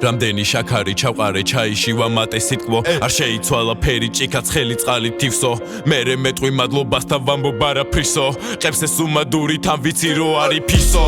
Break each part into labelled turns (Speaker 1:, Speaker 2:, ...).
Speaker 1: რამდენი შაქარი ჩავყარე ჩაიში ვამატე სიტყვო არ შეიცვალა ფერი ჭიქაც ხელი წყალი თივსო მერე მეტყვი მადლობას და ვამბობ არაფრისო ყებს ეს უმადური თან ვიცი რო არის ფისო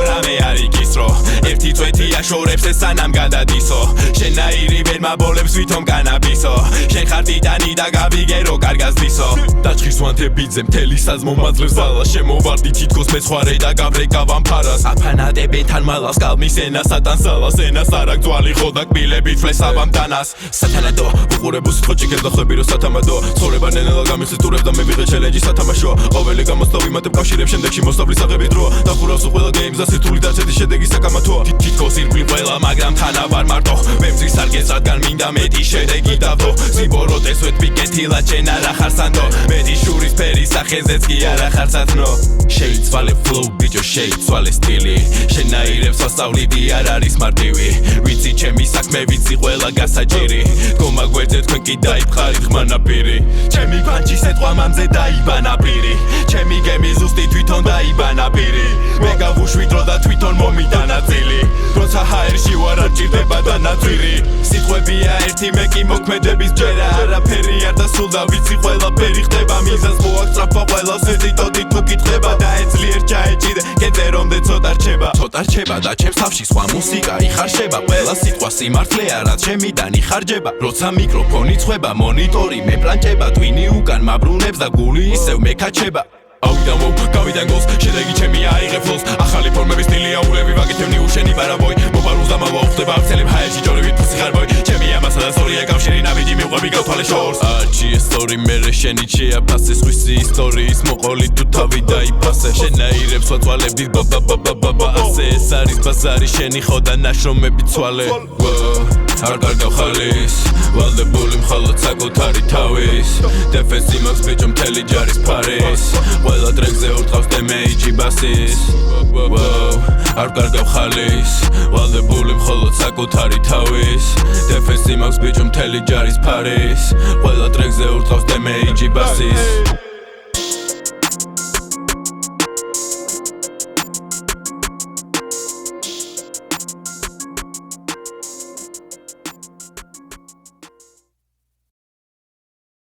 Speaker 1: რამე არის გისრო ერთი წვეთი აშორებს ეს სანამ გადადისო შენაირი ვერ მაბოლებს ვითომ კანაბისო შენ ხარ ტიტანი და გავიგერო კარგას დისო დაჭრის ვანთებიძე მთელი საზმო მაძლევს ზალა შემოვარდი თითქოს მეცხვარე და გაბრეკა ვამფარას აფანატებენ თან მალას კალმის ენას სატანსალას ენას არა გძვალი ხო და კბილებით ფლესავამ დანას სათანადო უყურებო სიტყვა ჭიქებს და ხვები რო სათამადო ცხოვრება ნენელა გამიხსენებს და მე ვიღე ჩელენჯი სათამაშო ყოველი გამოსტავი მათებ კავშირებს შემდეგში მოსავლის აღებით დრო დახურავს ყველა გეიმს და სირთული დარჩენის შედეგი საკამათოა თითქოს ირგვლივ ყველა მაგრამ თანა ვარ მარტო ვებძვის სარგეს რადგან მინდა მეტი შედეგი დავდო ზიბოროტეს ვეთბიკეთილა ჩენ არა ხარ სანდო მეტი შურის ფერი სახეზეც კი არა ხარ სათნო შეიცვალე flow ბიჭო შეიცვალე სტილი შენაირებს ვასწავლიდი არ არის მარტივი ვიცი ჩემი საქმე ვიცი ყველა გასაჭირი დგომა გვერდზე თქვენ კი დაიფხარით ხმანაპირი ჩემი პანჩი სიტყვა მამზე დაიბანა პირი ჩემი გემი ზუსტი თვითონ დაიბანა პირი მე გავუშვით რო და თვითონ მომიტანა წილი როცა ჰაერში ვარ არ ჭირდება დანაწვირი სიტყვებია ერთი მე კი მოქმედების ჯერა არაფერი არ დასრულდა ვიცი ყველაფერი ხდება მიზანს მოაკწრაფა ყველა სიტოტი თუ კითხება და ეძლიერ ჩაეჭიდე კეთე რომდე ცოტა რჩება და ჩემს თავში სხვა მუსიკა იხარშება ყველა სიტყვა სიმართლეა რაც ჩემიდან იხარჯება როცა მიკროფონი ცხება მონიტორი მე პლანჭება twini უკან მაბრუნებს და გული ისევ მეკაჩება გავიდან გოლს შედეგი ჩემია აიღე ფლოს ახალი ფორმების სტილი აულები ვაკეთებნი უშენი პარაბოი მოპარულს დამალვა უხდება აქცელებ ჰაერში ჯორებით ფუსი ხარბოი ჩემი ამასა და სწორია კავშირი ნაბიჯი მიყვები გავთვალე შორს აჩი ესტორი მერე შენი შეაფასე სხვისი ისტორიის მოყოლი თუ თავი დაიფასე შენაირებს ვაწვალებდი ბაბა ასე ეს არის ბაზარი შენი ხო და ნაშრომები ცვალე არ კარგავ ხალის ვალდებული მხოლოდ საკუთარი თავის დეფენსი მაქვს ბიჭო მთელი ჯარის ფარის ყველა ტრეკზე ურტყავს დემეიჯი ბასის არ კარგავ ხალის ვალდებული მხოლოდ საკუთარი თავის დეფენსი მაქვს ბიჭო მთელი ჯარის ფარის ყველა ტრეკზე ურტყავს დემეიჯი ბასის